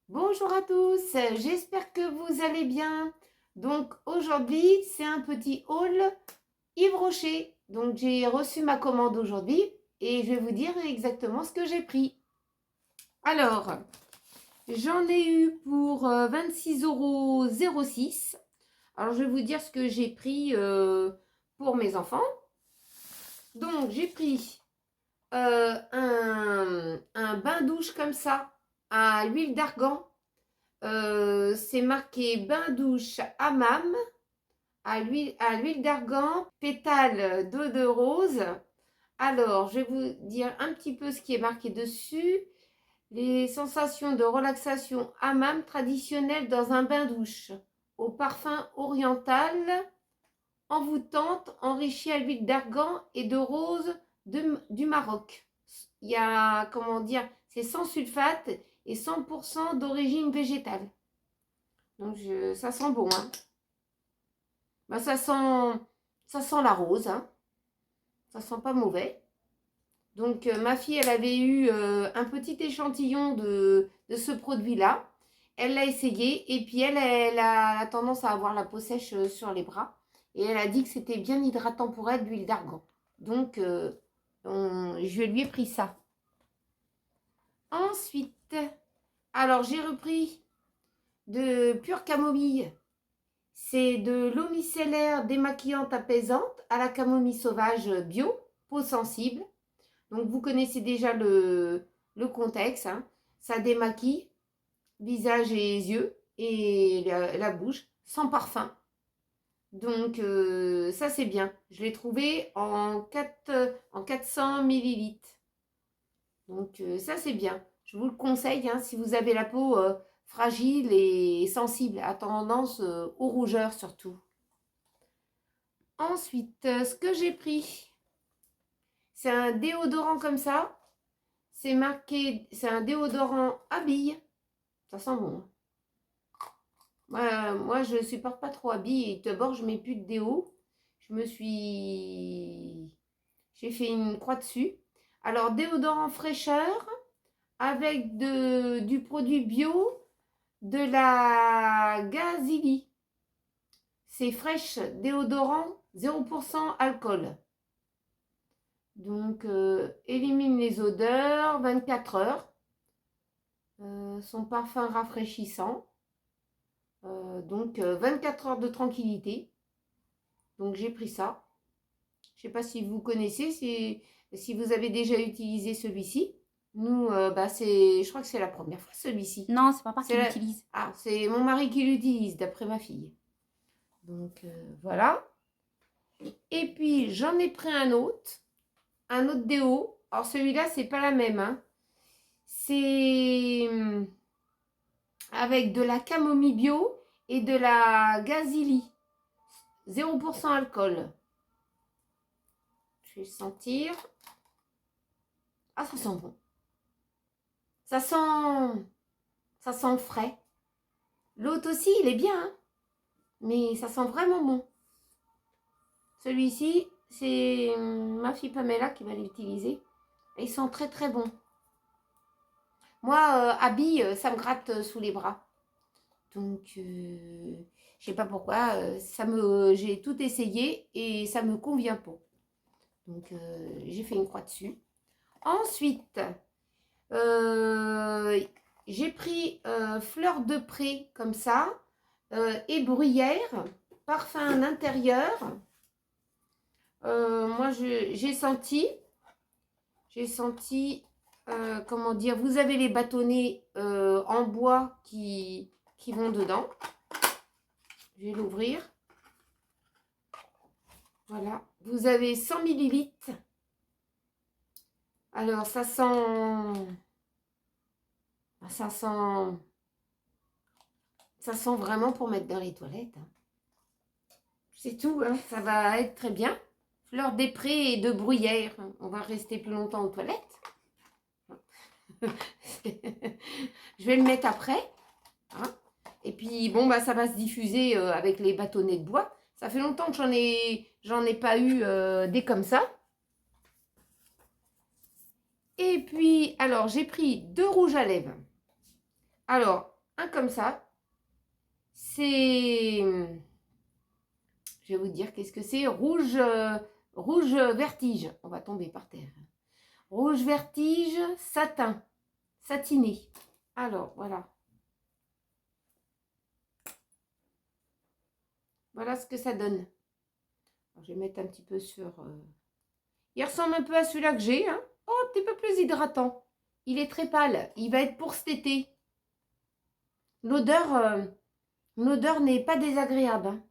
Bonjour à tous, j'espère que vous allez bien. Donc aujourd'hui, c'est un petit haul Yves Rocher. Donc j'ai reçu ma commande aujourd'hui et je vais vous dire exactement ce que j'ai pris. Alors, j'en ai eu pour 26,06 €. Alors je vais vous dire ce que j'ai pris pour mes enfants. Donc j'ai pris un bain-douche comme ça à l'huile d'argan. C'est marqué bain-douche hammam à l'huile d'argan, pétales d'eau de rose. Alors, je vais vous dire un petit peu ce qui est marqué dessus. Les sensations de relaxation hammam traditionnelles dans un bain-douche au parfum oriental, envoûtante, enrichie à l'huile d'argan et de rose du Maroc. Il y a, comment dire, c'est sans sulfate et 100% d'origine végétale. Donc ça sent bon, hein. Bah, ça sent la rose, hein. Ça sent pas mauvais. Donc ma fille, elle avait eu un petit échantillon de ce produit-là. Elle l'a essayé et puis elle a tendance à avoir la peau sèche sur les bras. Et elle a dit que c'était bien hydratant pour elle, l'huile d'argan. Donc je lui ai pris ça. Ensuite, alors j'ai repris de pure camomille. C'est de l'eau micellaire démaquillante apaisante à la camomille sauvage bio, peau sensible. Donc vous connaissez déjà le contexte, hein. Ça démaquille visage et yeux et la bouche sans parfum. Donc ça c'est bien. Je l'ai trouvé en 400 millilitres. Donc ça c'est bien. Je vous le conseille, hein, si vous avez la peau fragile et sensible, à tendance aux rougeurs surtout. Ensuite, ce que j'ai pris, c'est un déodorant comme ça. C'est marqué, c'est un déodorant à billes. Ça sent bon. Moi, je supporte pas trop à billes. Et d'abord, je mets plus de déo. J'ai fait une croix dessus. Alors, déodorant fraîcheur avec du produit bio de la Gazili. C'est fraîche, déodorant, 0% alcool. Donc, élimine les odeurs, 24 heures. Son parfum rafraîchissant. Donc, 24 heures de tranquillité. Donc, j'ai pris ça. Je ne sais pas si vous connaissez, si vous avez déjà utilisé celui-ci. Nous, je crois que c'est la première fois celui-ci. Non, c'est papa qui l'utilise. Ah, c'est mon mari qui l'utilise, d'après ma fille. Donc, voilà. Et puis, j'en ai pris un autre déo. Alors, celui-là, c'est pas la même, hein. C'est avec de la camomille bio et de la gazili. 0% alcool. Je vais sentir. Ah, ça sent bon. Ça sent frais. L'autre aussi, il est bien, hein, mais ça sent vraiment bon. Celui-ci, c'est ma fille Pamela qui va l'utiliser. Et ils sont très très bons. Moi, à billes, ça me gratte sous les bras. Donc, je sais pas pourquoi, j'ai tout essayé et ça me convient pas. Donc, j'ai fait une croix dessus. Ensuite, j'ai pris fleur de pré comme ça et bruyère, parfum intérieur. Moi, j'ai senti, comment dire, vous avez les bâtonnets en bois qui vont dedans. Je vais l'ouvrir. Voilà, vous avez 100 millilitres. Alors, ça sent vraiment pour mettre dans les toilettes, hein. C'est tout, hein. Ça va être très bien. Fleur des prés et de bruyère. On va rester plus longtemps aux toilettes. Je vais le mettre après, hein. Et puis, bon, ça va se diffuser avec les bâtonnets de bois. Ça fait longtemps que j'en ai pas eu des comme ça. Et puis, alors, j'ai pris 2 rouges à lèvres. Alors, un comme ça. C'est, je vais vous dire qu'est-ce que c'est. Rouge, rouge vertige. On va tomber par terre. Rouge vertige, satin, satiné. Alors, voilà. Voilà ce que ça donne. Alors, je vais mettre un petit peu sur... Il ressemble un peu à celui-là que j'ai. Hein. Oh, un petit peu plus hydratant. Il est très pâle. Il va être pour cet été. L'odeur n'est pas désagréable. Hein.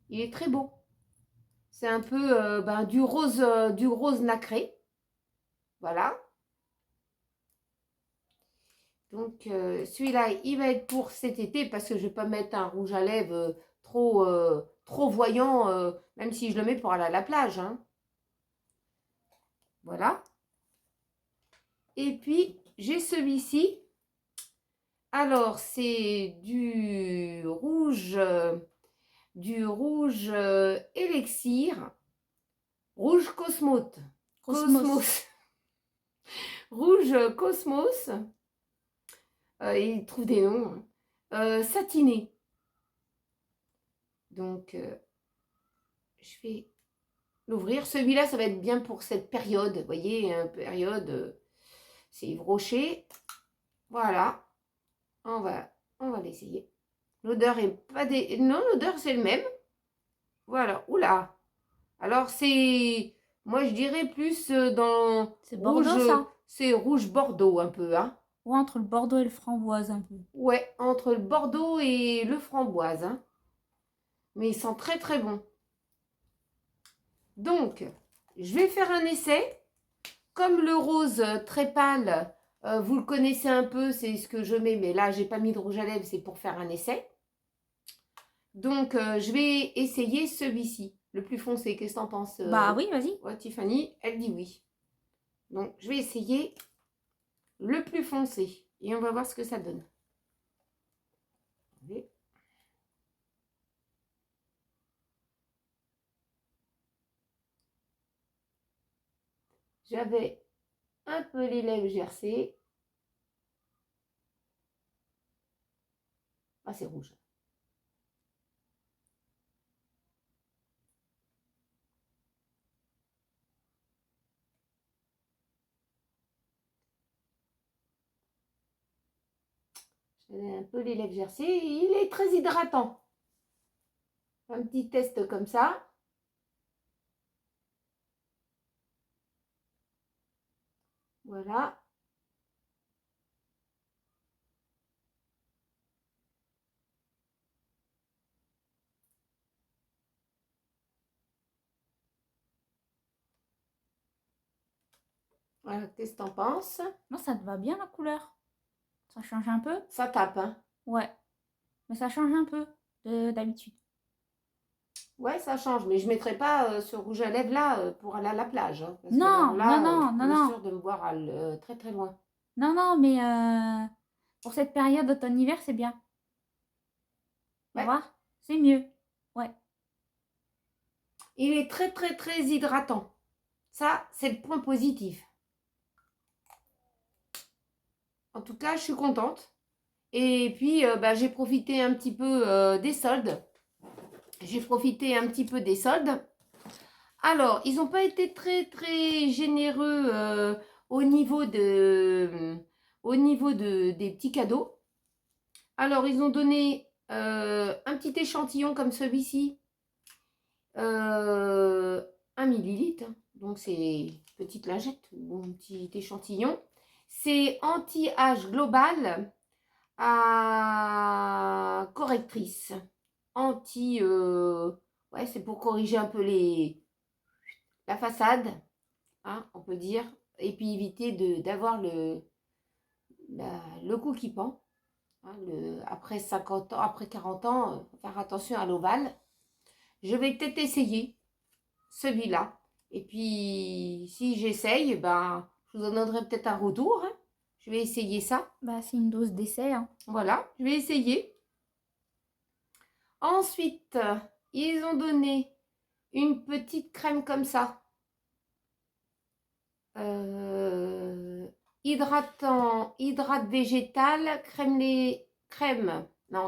Il est très beau. C'est un peu du rose nacré. Voilà. Donc, celui-là, il va être pour cet été parce que je ne vais pas mettre un rouge à lèvres trop voyant, même si je le mets pour aller à la plage. Hein. Voilà. Et puis, j'ai celui-ci. Alors, c'est du rouge élixir. Rouge cosmos. Rouge cosmos. Il trouve des noms. Satiné. Donc, je vais l'ouvrir. Celui-là, ça va être bien pour cette période. Vous voyez, période, c'est Yves Rocher. Voilà. On va l'essayer. L'odeur est pas des... Non, l'odeur, c'est le même. Voilà. Oula. Alors, c'est... Moi, je dirais plus dans... C'est Bordeaux, ça? C'est rouge Bordeaux, un peu, hein. Ou entre le Bordeaux et le framboise, un peu. Ouais, entre le Bordeaux et le framboise, hein. Mais ils sont très, très bons. Donc, je vais faire un essai. Comme le rose très pâle, vous le connaissez un peu, c'est ce que je mets. Mais là, j'ai pas mis de rouge à lèvres, c'est pour faire un essai. Donc, je vais essayer celui-ci, le plus foncé. Qu'est-ce que t'en penses Bah oui, vas-y. Ouais, Tiffany, elle dit oui. Donc, je vais essayer le plus foncé. Et on va voir ce que ça donne. J'avais un peu les lèvres gercées. Ah, c'est rouge. J'avais un peu les lèvres gercées. Il est très hydratant. Un petit test comme ça. Voilà. Voilà, qu'est-ce que t'en penses? Non, ça te va bien la couleur. Ça change un peu? Ça tape, hein? Ouais. Mais ça change un peu d'habitude. Ouais, ça change, mais je ne mettrai pas ce rouge à lèvres là pour aller à la plage. Hein, parce que Non, alors là, non, non, non, on est non. sûr de me voir très très loin. Non, non, mais pour cette période automne-hiver, c'est bien. Tu vas Ouais. voir? C'est mieux. Ouais. Il est très très très hydratant. Ça, c'est le point positif. En tout cas, je suis contente. Et puis, j'ai profité un petit peu des soldes. J'ai profité un petit peu des soldes. Alors, ils n'ont pas été très très généreux au niveau des petits cadeaux. Alors, ils ont donné un petit échantillon comme celui-ci, 1 millilitre. Hein. Donc, c'est petite lingette ou un petit échantillon. C'est anti-âge global à correctrice. Ouais, c'est pour corriger un peu la façade, hein, on peut dire. Et puis éviter d'avoir le cou qui pend. Hein, après 50 ans, après 40 ans, faire attention à l'ovale. Je vais peut-être essayer celui-là. Et puis, si j'essaye, je vous en donnerai peut-être un retour. Hein. Je vais essayer ça. Bah, c'est une dose d'essai. Hein. Voilà, je vais essayer. Ensuite, ils ont donné une petite crème comme ça. hydratant, hydrate végétal,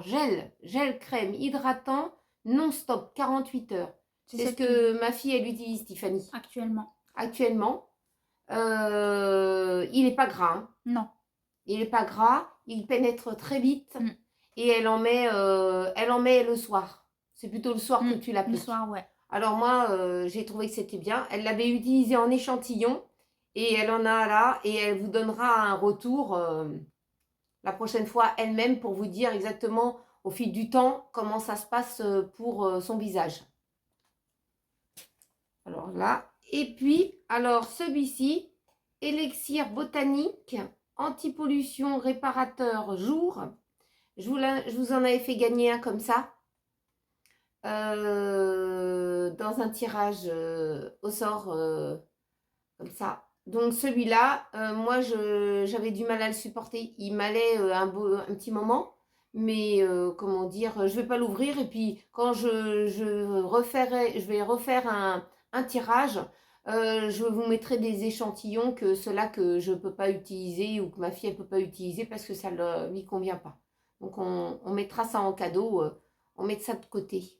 gel crème hydratant non-stop, 48 heures. C'est ce que ma fille, elle utilise, Tiffany. Actuellement. Il n'est pas gras. Hein. Non. Il n'est pas gras, il pénètre très vite et elle en met le soir. C'est plutôt le soir que tu l'appliques. Le soir, ouais. Alors moi, j'ai trouvé que c'était bien. Elle l'avait utilisé en échantillon et elle en a là et elle vous donnera un retour la prochaine fois elle-même pour vous dire exactement au fil du temps comment ça se passe pour son visage. Alors là, et puis, alors celui-ci, élixir botanique, anti-pollution réparateur jour. Je vous en avais fait gagner un comme ça. Dans un tirage au sort comme ça. Donc celui-là, moi j'avais du mal à le supporter. Il m'allait un petit moment. Mais comment dire, je vais pas l'ouvrir. Et puis quand je vais refaire un tirage, je vous mettrai des échantillons que ceux-là que je peux pas utiliser ou que ma fille elle peut pas utiliser parce que ça ne lui convient pas. Donc on mettra ça en cadeau, on met ça de côté.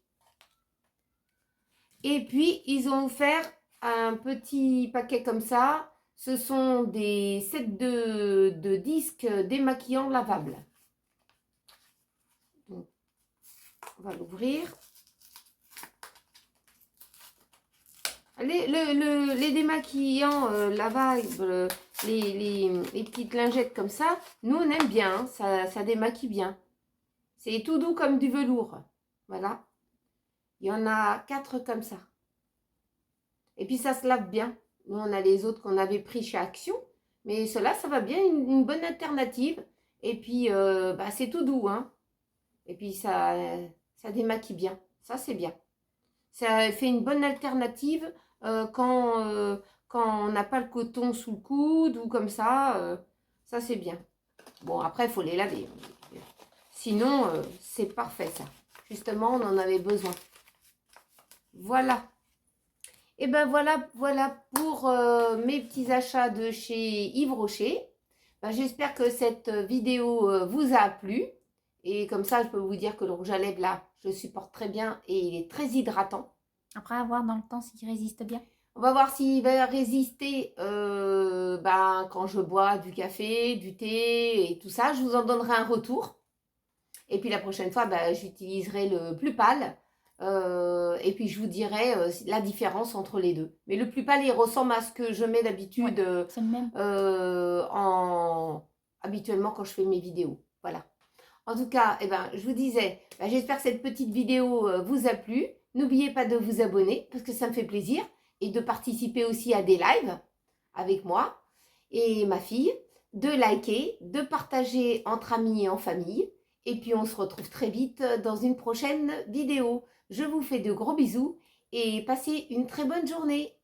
Et puis ils ont offert un petit paquet comme ça. Ce sont des sets de disques démaquillants lavables. Donc, on va l'ouvrir. Les démaquillants lavables, les petites lingettes comme ça, nous on aime bien, hein, ça démaquille bien. C'est tout doux comme du velours. Voilà. Il y en a 4 comme ça. Et puis ça se lave bien. Nous on a les autres qu'on avait pris chez Action. Mais cela ça va bien, une bonne alternative. Et puis c'est tout doux. Hein. Et puis ça démaquille bien. Ça c'est bien. Ça fait une bonne alternative quand on n'a pas le coton sous le coude ou comme ça. Ça c'est bien. Bon après il faut les laver. Sinon c'est parfait ça. Justement on en avait besoin. Voilà. Et ben voilà pour mes petits achats de chez Yves Rocher. Ben, j'espère que cette vidéo vous a plu. Et comme ça, je peux vous dire que le rouge à lèvres, là, je supporte très bien et il est très hydratant. Après, à voir dans le temps s'il résiste bien. On va voir s'il va résister quand je bois du café, du thé et tout ça. Je vous en donnerai un retour. Et puis la prochaine fois, j'utiliserai le plus pâle. Et puis je vous dirai la différence entre les deux. Mais le plus pâle, il ressemble à ce que je mets d'habitude c'est le même. Habituellement quand je fais mes vidéos. Voilà. En tout cas, je vous disais, j'espère que cette petite vidéo vous a plu. N'oubliez pas de vous abonner parce que ça me fait plaisir et de participer aussi à des lives avec moi et ma fille, de liker, de partager entre amis et en famille. Et puis on se retrouve très vite dans une prochaine vidéo. Je vous fais de gros bisous et passez une très bonne journée.